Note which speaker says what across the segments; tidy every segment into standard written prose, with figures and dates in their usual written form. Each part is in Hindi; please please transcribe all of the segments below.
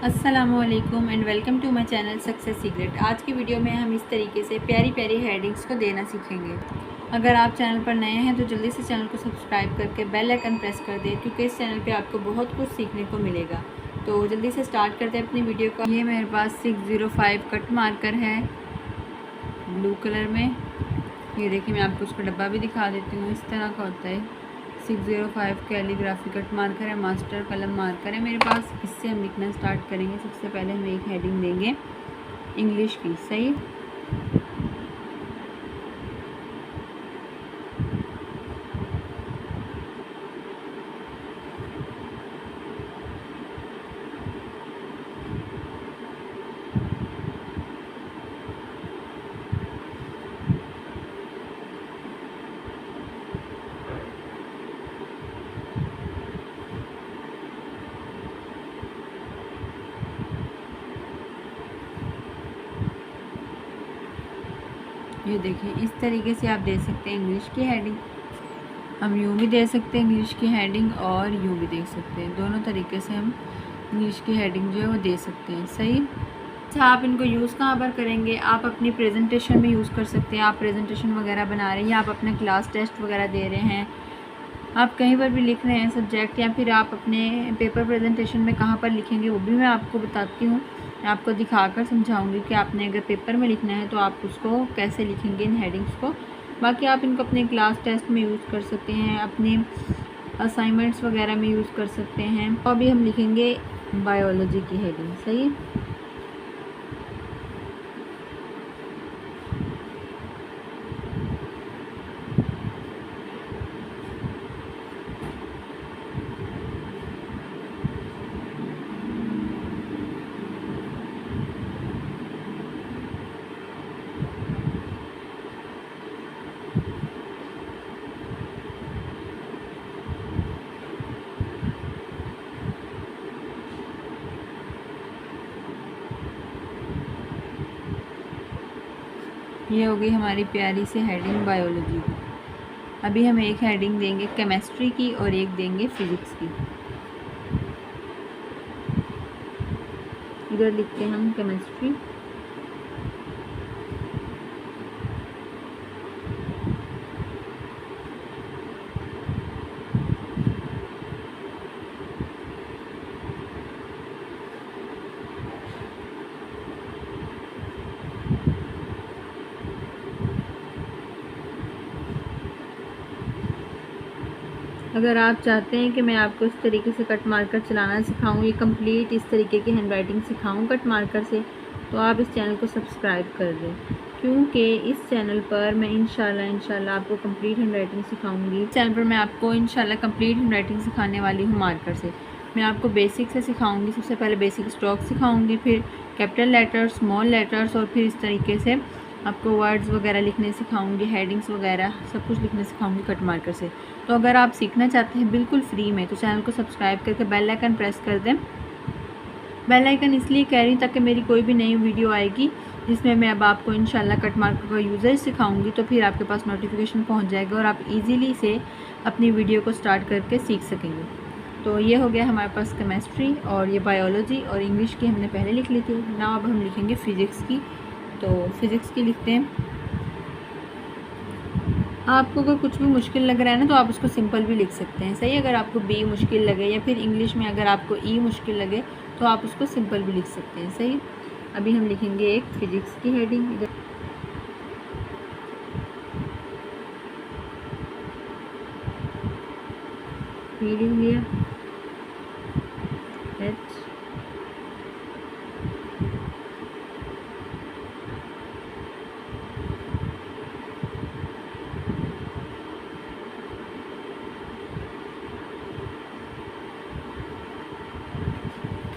Speaker 1: अस्सलामुअलैकुम and welcome to my channel success secret. आज की वीडियो में हम इस तरीके से प्यारी प्यारी हेडिंग्स को देना सीखेंगे। अगर आप चैनल पर नए हैं तो जल्दी से चैनल को सब्सक्राइब करके बेल आइकन प्रेस कर दें, क्योंकि इस चैनल पे आपको बहुत कुछ सीखने को मिलेगा। तो जल्दी से स्टार्ट करते हैं अपनी वीडियो को। ये मेरे पास 605 कट मार्कर है ब्लू कलर में। ये देखिए, मैं आपको उसका डब्बा भी दिखा देती हूँ। इस तरह का होता है 605 कैलीग्राफी कट मार्कर है, मास्टर कलम मार्कर है मेरे पास। इससे हम लिखना स्टार्ट करेंगे। सबसे पहले हम एक हेडिंग देंगे इंग्लिश की। सही, ये देखिए इस तरीके से आप दे सकते हैं इंग्लिश की हेडिंग। हम यूँ भी दे सकते हैं इंग्लिश की हेडिंग और यूँ भी दे सकते हैं। दोनों तरीके से हम इंग्लिश की हेडिंग जो है वो दे सकते हैं। सही। अच्छा, आप इनको यूज़ कहाँ पर करेंगे? आप अपनी प्रेजेंटेशन में यूज़ कर सकते हैं। आप प्रेजेंटेशन वगैरह बना रहे हैं या आप अपना क्लास टेस्ट वगैरह दे रहे हैं, आप कहीं पर भी लिख रहे हैं सब्जेक्ट, या फिर आप अपने पेपर प्रेजेंटेशन में कहाँ पर लिखेंगे वो भी मैं आपको बताती हूँ। मैं आपको दिखाकर समझाऊंगी कि आपने अगर पेपर में लिखना है तो आप उसको कैसे लिखेंगे इन हेडिंग्स को। बाकी आप इनको अपने क्लास टेस्ट में यूज़ कर सकते हैं, अपने असाइनमेंट्स वगैरह में यूज़ कर सकते हैं। तो अभी हम लिखेंगे बायोलॉजी की हेडिंग। सही। ये हो गई हमारी प्यारी सी हेडिंग बायोलॉजी की। अभी हम एक हेडिंग देंगे केमिस्ट्री की और एक देंगे फिज़िक्स की। इधर लिखते हैं हम केमिस्ट्री। अगर आप चाहते हैं कि मैं आपको इस तरीके से कट मार्कर चलाना सिखाऊं, ये कंप्लीट इस तरीके की हैंडराइटिंग सिखाऊं कट मार्कर से, तो आप इस चैनल को सब्सक्राइब कर दें, क्योंकि इस चैनल पर मैं इंशाल्लाह आपको कंप्लीट हैंडराइटिंग सिखाऊंगी। इस चैनल पर मैं आपको इंशाल्लाह कंप्लीट हैंडराइटिंग सिखाने वाली हूँ मार्कर से। मैं आपको बेसिक से सिखाऊंगी। सबसे पहले बेसिक स्ट्रोक सिखाऊंगी, फिर कैपिटल लेटर्स, स्मॉल लेटर्स, और फिर इस तरीके से आपको वर्ड्स वगैरह लिखने सिखाऊंगी, हेडिंग्स वगैरह सब कुछ लिखने सिखाऊंगी कट मार्कर से। तो अगर आप सीखना चाहते हैं बिल्कुल फ्री में, तो चैनल को सब्सक्राइब करके बेल आइकन प्रेस कर दें। बेल आइकन इसलिए कह रही हूँ ताकि मेरी कोई भी नई वीडियो आएगी जिसमें मैं अब आपको इंशाल्लाह कट मार्कर का यूज़र सिखाऊंगी, तो फिर आपके पास नोटिफिकेशन पहुँच जाएगा और आप ईज़िली से अपनी वीडियो को स्टार्ट करके सीख सकेंगे। तो ये हो गया हमारे पास केमिस्ट्री, और ये बायोलॉजी और इंग्लिश की हमने पहले लिख ली थी। ना अब हम लिखेंगे फ़िज़िक्स की। तो फिज़िक्स की लिखते हैं। आपको अगर कुछ भी मुश्किल लग रहा है ना, तो आप उसको सिंपल भी लिख सकते हैं। सही। अगर आपको बी मुश्किल लगे, या फिर इंग्लिश में अगर आपको ई मुश्किल लगे, तो आप उसको सिंपल भी लिख सकते हैं। सही। अभी हम लिखेंगे एक फिजिक्स की हेडिंग। इधर पी लिख लिया, एच,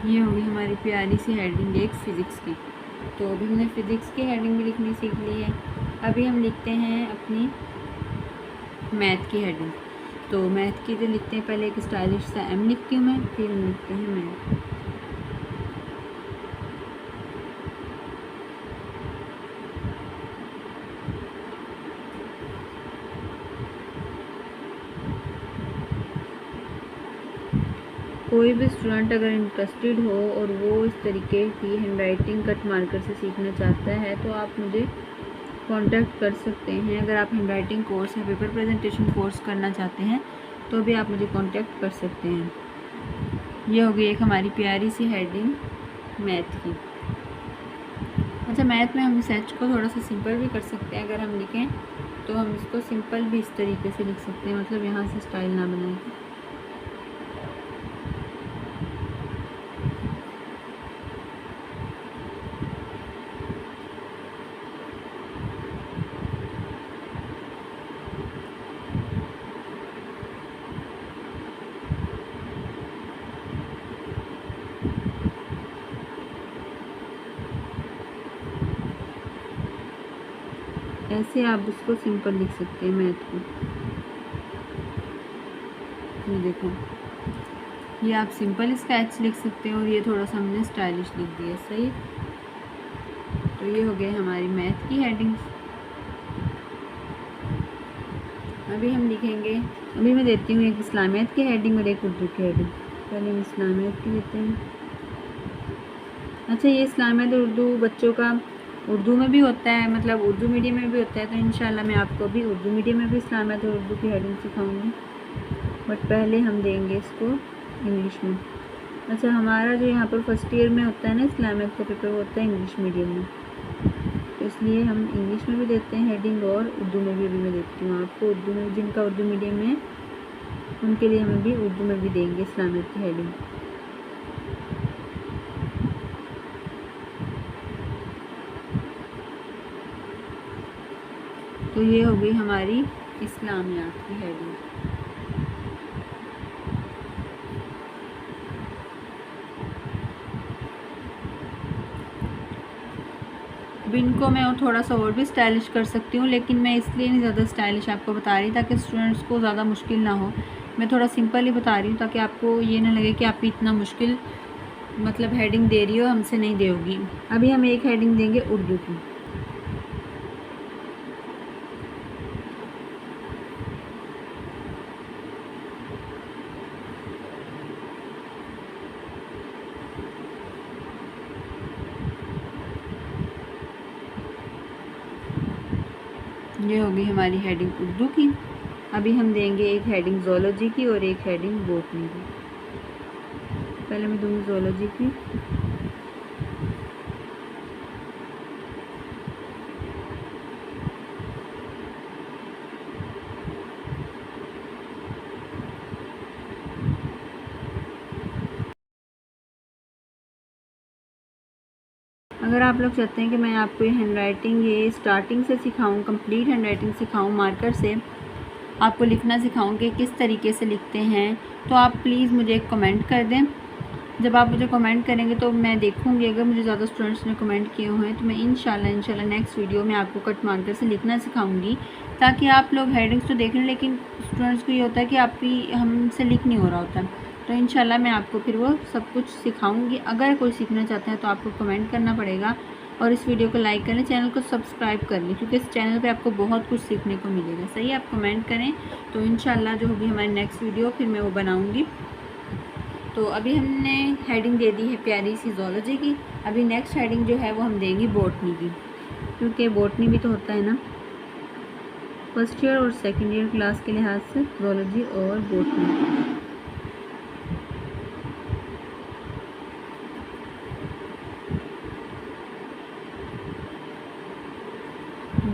Speaker 1: ये होगी हमारी प्यारी सी हेडिंग एक फ़िज़िक्स की। तो अभी हमने फ़िज़िक्स की हेडिंग भी लिखनी सीख ली है। अभी हम लिखते हैं अपनी मैथ की हेडिंग। तो मैथ की तो लिखते हैं, पहले एक स्टाइलिश सा एम लिखती हूँ मैं, फिर हम लिखते हैं मैथ। कोई भी स्टूडेंट अगर इंटरेस्टेड हो और वो इस तरीके की हैंडराइटिंग कट मार्कर से सीखना चाहता है तो आप मुझे कांटेक्ट कर सकते हैं। अगर आप हैंडराइटिंग कोर्स या पेपर प्रेजेंटेशन कोर्स करना चाहते हैं तो भी आप मुझे कांटेक्ट कर सकते हैं। ये हो गई एक हमारी प्यारी सी हेडिंग मैथ की। अच्छा, मैथ में हम इस एच को थोड़ा सा सिंपल भी कर सकते हैं। अगर हम लिखें तो हम इसको सिंपल भी इस तरीके से लिख सकते हैं, मतलब यहाँ से स्टाइल ना बनाएं। ऐसे आप इसको सिंपल लिख सकते हैं मैथ को। ये देखो, ये आप सिंपल स्केच लिख सकते हैं और ये थोड़ा सा हमने स्टाइलिश लिख दिया। सही, तो ये हो गए हमारी मैथ की हेडिंग्स। अभी हम लिखेंगे, अभी मैं देती हूँ एक इस्लामियत की हेडिंग और एक उर्दू की हेडिंग। पहले हम इस्लामियत की देते हैं। अच्छा, ये इस्लामियत और उर्दू बच्चों का उर्दू में भी होता है, मतलब उर्दू मीडियम में भी होता है, तो इंशाल्लाह मैं आपको अभी उर्दू मीडियम में भी इस्लामियत और उर्दू की हेडिंग सिखाऊंगी। बट पहले हम देंगे इसको इंग्लिश में। अच्छा, हमारा जो यहाँ पर फर्स्ट ईयर में होता है ना इस्लामियत का पेपर, होता है इंग्लिश मीडियम में, तो इसलिए हम इंग्लिश में भी देते हैं हेडिंग और उर्दू में भी। अभी मैं देखती हूँ आपको उर्दू में, जिनका उर्दू मीडियम में उनके लिए हम अभी उर्दू में भी देंगे इस्लामियत की हेडिंग। तो ये हो गई हमारी इस्लामियात की हेडिंग। अब इनको मैं और थोड़ा सा और भी स्टाइलिश कर सकती हूँ, लेकिन मैं इसलिए नहीं ज़्यादा स्टाइलिश आपको बता रही ताकि स्टूडेंट्स को ज़्यादा मुश्किल ना हो। मैं थोड़ा सिंपल ही बता रही हूँ ताकि आपको ये ना लगे कि आप इतना मुश्किल मतलब हेडिंग दे रही हो, हमसे नहीं देगी। अभी हम एक हेडिंग देंगे उर्दू की। ये होगी हमारी हेडिंग उर्दू की। अभी हम देंगे एक हेडिंग ज़ूलॉजी की और एक हेडिंग बॉटनी की। पहले मैं दूँगी ज़ूलॉजी की। अगर आप लोग चाहते हैं कि मैं आपको ये हैंडराइटिंग ये स्टार्टिंग से सिखाऊं, कंप्लीट हैंडराइटिंग सिखाऊं, मार्कर से आपको लिखना सिखाऊं कि किस तरीके से लिखते हैं, तो आप प्लीज़ मुझे एक कमेंट कर दें। जब आप मुझे कमेंट करेंगे तो मैं देखूंगी, अगर मुझे ज़्यादा स्टूडेंट्स ने कमेंट किए हुए हैं तो मैं इंशाल्लाह नेक्स्ट वीडियो में आपको कट मार्कर से लिखना सिखाऊंगी, ताकि आप लोग हेडिंग्स तो देख लें, लेकिन स्टूडेंट्स को ये होता है कि आपकी हमसे लिख नहीं हो रहा होता। तो इंशाल्लाह मैं आपको फिर वो सब कुछ सिखाऊंगी। अगर कोई सीखना चाहता है तो आपको कमेंट करना पड़ेगा और इस वीडियो को लाइक करें, चैनल को सब्सक्राइब कर लें, क्योंकि इस चैनल पे आपको बहुत कुछ सीखने को मिलेगा। सही, आप कमेंट करें तो इंशाल्लाह जो होगी हमारी नेक्स्ट वीडियो फिर मैं वो बनाऊँगी। तो अभी हमने हेडिंग दे दी है प्यारी सी ज़ूलॉजी की। अभी नेक्स्ट हेडिंग जो है वो हम देंगे बॉटनी की, क्योंकि बॉटनी भी तो होता है ना फर्स्ट ईयर और सेकेंड ईयर क्लास के लिहाज से, ज़ूलॉजी और बॉटनी।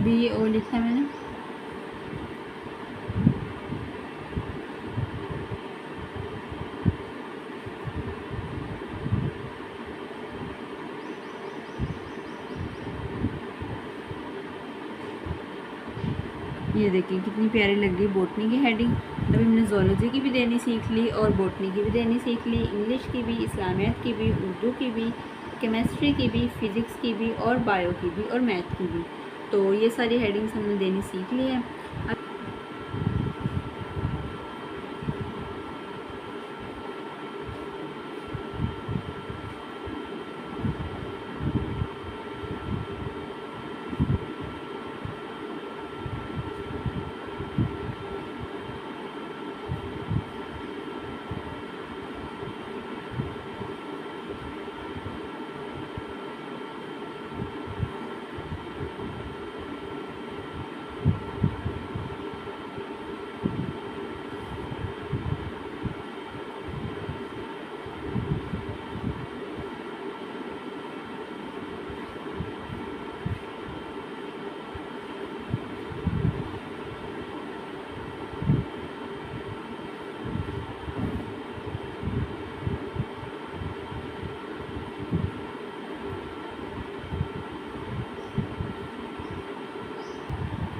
Speaker 1: BA लिखा है मैंने। ये देखिए कितनी प्यारी लग रही है बॉटनी की हेडिंग। अभी हमने ज़ूलॉजी की भी देनी सीख ली और बॉटनी की भी देनी सीख ली, इंग्लिश की भी, इस्लामियत की भी, उर्दू की भी, केमिस्ट्री की भी, फिज़िक्स की भी और बायो की भी और मैथ की भी। तो ये सारी हेडिंग्स हमने देनी सीख ली है।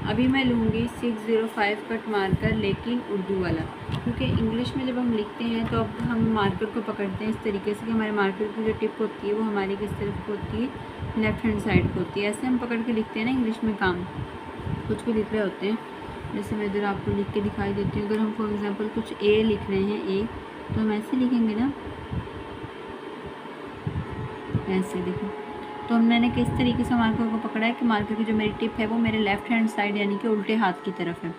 Speaker 1: अभी मैं लूँगी 605 कट मार्कर, लेकिन उर्दू वाला, क्योंकि इंग्लिश में जब हम लिखते हैं तो अब हम मार्कर को पकड़ते हैं इस तरीके से कि हमारे मार्कर की जो टिप होती है वो हमारी किस तरफ होती है, लेफ़्ट हैंड साइड को होती है। ऐसे हम पकड़ के लिखते हैं ना इंग्लिश में काम, कुछ भी लिख रहे होते हैं। जैसे मैं इधर आपको लिख के दिखाई देती हूँ। अगर हम फॉर एग्ज़ाम्पल कुछ ए लिख रहे हैं, ए, तो हम ऐसे लिखेंगे ना, ऐसे देखो। तो मैंने किस तरीके से मार्कर को पकड़ा है कि मार्कर की जो मेरी टिप है वो मेरे लेफ़्ट हैंड साइड यानी कि उल्टे हाथ की तरफ है।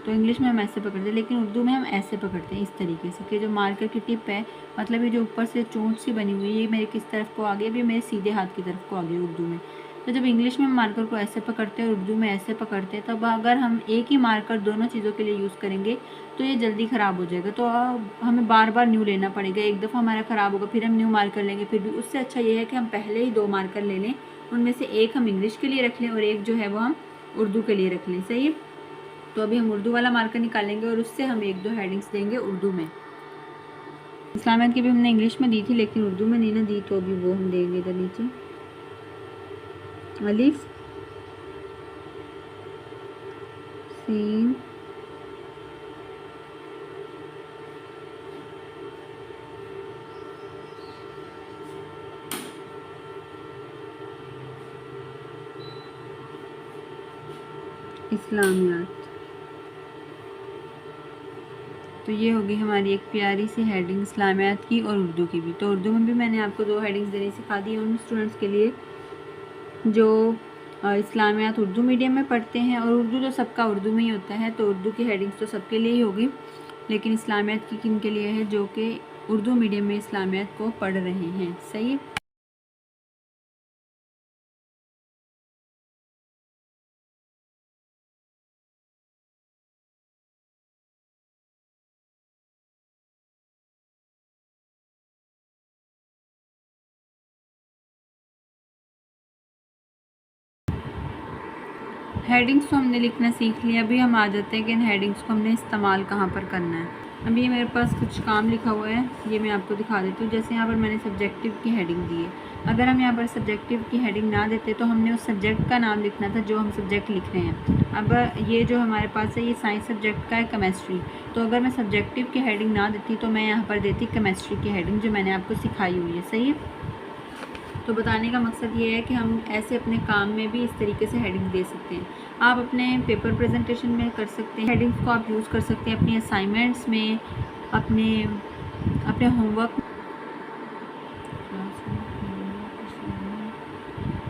Speaker 1: तो इंग्लिश में हम ऐसे पकड़ते हैं, लेकिन उर्दू में हम ऐसे पकड़ते हैं इस तरीके से कि जो मार्कर की टिप है, मतलब ये जो ऊपर से चोंच सी बनी हुई है, ये मेरे किस तरफ को आ गई, अभी मेरे सीधे हाथ की तरफ को आ गई उर्दू में। तो जब इंग्लिश में हम मार्कर को ऐसे पकड़ते हैं और उर्दू में ऐसे पकड़ते हैं, तब अगर हम एक ही मार्कर दोनों चीज़ों के लिए यूज़ करेंगे तो ये जल्दी ख़राब हो जाएगा। तो हमें बार बार न्यू लेना पड़ेगा। एक दफ़ा हमारा ख़राब होगा, फिर हम न्यू मार्कर लेंगे, फिर भी उससे अच्छा ये है कि हम पहले ही 2 मार्कर ले लें, उनमें से एक हम इंग्लिश के लिए रख लें और एक जो है वो हम उर्दू के लिए रख लें। सही है। तो अभी हम उर्दू वाला मार्कर निकालेंगे और उससे हम 1-2 हेडिंग्स देंगे उर्दू में। इस्लामियत की भी हमने इंग्लिश में दी थी, लेकिन उर्दू में नहीं ना दी, तो अभी वो हम देंगे इधर नीचे। अलिफ, सीन, इस्लामियात। तो ये होगी हमारी एक प्यारी सी हेडिंग इस्लामियात की और उर्दू की भी। तो उर्दू में भी मैंने आपको 2 हेडिंग्स देनी सिखा दी उन स्टूडेंट्स के लिए जो इस्लामियात उर्दू मीडियम में पढ़ते हैं, और उर्दू तो सबका उर्दू में ही होता है, तो उर्दू की हेडिंग्स तो सबके लिए ही होगी, लेकिन इस्लामियात की किन के लिए है, जो कि उर्दू मीडियम में इस्लामियात को पढ़ रहे हैं। सही है। हेडिंग्स तो हमने लिखना सीख लिया, अभी हम आ जाते हैं कि इन हेडिंग्स को हमने इस्तेमाल कहाँ पर करना है। अभी ये मेरे पास कुछ काम लिखा हुआ है, ये मैं आपको दिखा देती हूँ। जैसे यहाँ पर मैंने सब्जेक्टिव की हेडिंग दी है। अगर हम यहाँ पर सब्जेक्टिव की हेडिंग ना देते तो हमने उस सब्जेक्ट का नाम लिखना था जो हम सब्जेक्ट लिख रहे हैं। अब ये जो हमारे पास है ये साइंस सब्जेक्ट का है, केमिस्ट्री। तो अगर मैं सब्जेक्टिव की हेडिंग ना देती तो मैं यहाँ पर देती केमिस्ट्री की हेडिंग जो मैंने आपको सिखाई हुई है। सही है। तो बताने का मकसद ये है कि हम ऐसे अपने काम में भी इस तरीके से हेडिंग दे सकते हैं। आप अपने पेपर प्रेजेंटेशन में कर सकते हैं, हेडिंग्स को आप यूज़ कर सकते हैं अपनी असाइनमेंट्स में, अपने होमवर्क,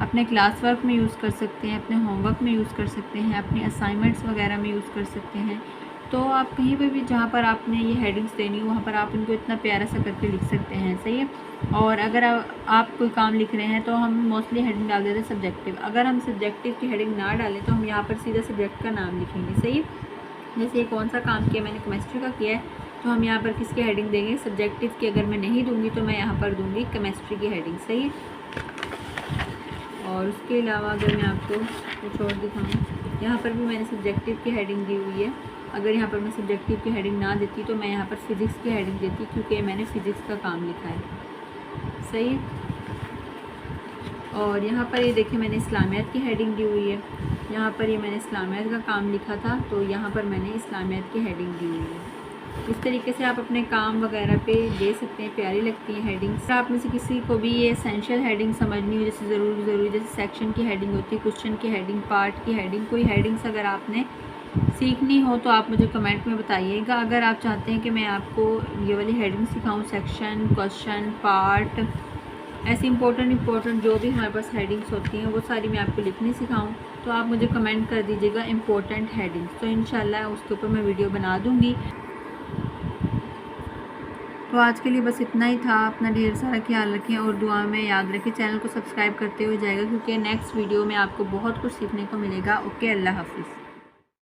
Speaker 1: अपने क्लास वर्क में यूज़ कर सकते हैं, अपने होमवर्क में यूज़ कर सकते हैं, अपनी असाइनमेंट्स वगैरह में यूज़ कर सकते हैं। तो आप कहीं पर भी जहाँ पर आपने ये हेडिंग्स देनी हो वहाँ पर आप इनको इतना प्यारा सा करके लिख सकते हैं। सही है। और अगर आप कोई काम लिख रहे हैं तो हम मोस्टली हेडिंग डाल देते हैं सब्जेक्टिव। अगर हम सब्जेक्टिव की हेडिंग ना डालें तो हम यहाँ पर सीधा सब्जेक्ट का नाम लिखेंगे। सही है। जैसे ये कौन सा काम किया, मैंने केमिस्ट्री का किया है, तो हम यहाँ पर किसकी हेडिंग देंगे, सब्जेक्टिव की। अगर मैं नहीं दूँगी तो मैं यहाँ पर दूँगी केमिस्ट्री की हेडिंग। सही है। और उसके अलावा अगर मैं आपको कुछ और दिखाऊँ, यहाँ पर भी मैंने सब्जेक्टिव की हेडिंग दी हुई है। अगर यहाँ पर मैं सब्जेक्टिव की हेडिंग ना देती तो मैं यहाँ पर फ़िज़िक्स की हेडिंग देती, क्योंकि मैंने फ़िज़िक्स का काम लिखा है। सही है। और यहाँ पर ये देखिए मैंने इस्लामियत की हेडिंग दी हुई है। यहाँ पर ये मैंने इस्लामियत का काम लिखा था, तो यहाँ पर मैंने इस्लामियत की हेडिंग दी हुई है। इस तरीके से आप अपने काम वगैरह पे दे सकते हैं, प्यारी लगती हैं हेडिंग्स। आप में से किसी को भी ये एसेंशियल हेडिंग समझनी हो, जैसे ज़रूरी जैसे सेक्शन की हेडिंग होती है, क्वेश्चन की हेडिंग, पार्ट की हेडिंग, कोई हेडिंग्स अगर आपने सीखनी हो तो आप मुझे कमेंट में बताइएगा। अगर आप चाहते हैं कि मैं आपको ये वाली हेडिंग सिखाऊं, सेक्शन, क्वेश्चन, पार्ट, ऐसी इंपॉर्टेंट जो भी हमारे पास हेडिंग्स होती हैं वो सारी मैं आपको लिखनी सिखाऊं, तो आप मुझे कमेंट कर दीजिएगा इंपॉर्टेंट हेडिंग्स, तो इंशाल्लाह उसके ऊपर मैं वीडियो बना दूँगी। तो आज के लिए बस इतना ही था। अपना ढेर सारा ख्याल रखें और दुआ में याद रखें। चैनल को सब्सक्राइब करते हुए जाएगा, क्योंकि नेक्स्ट वीडियो में आपको बहुत कुछ सीखने को मिलेगा। ओके, अल्लाह हाफिज़।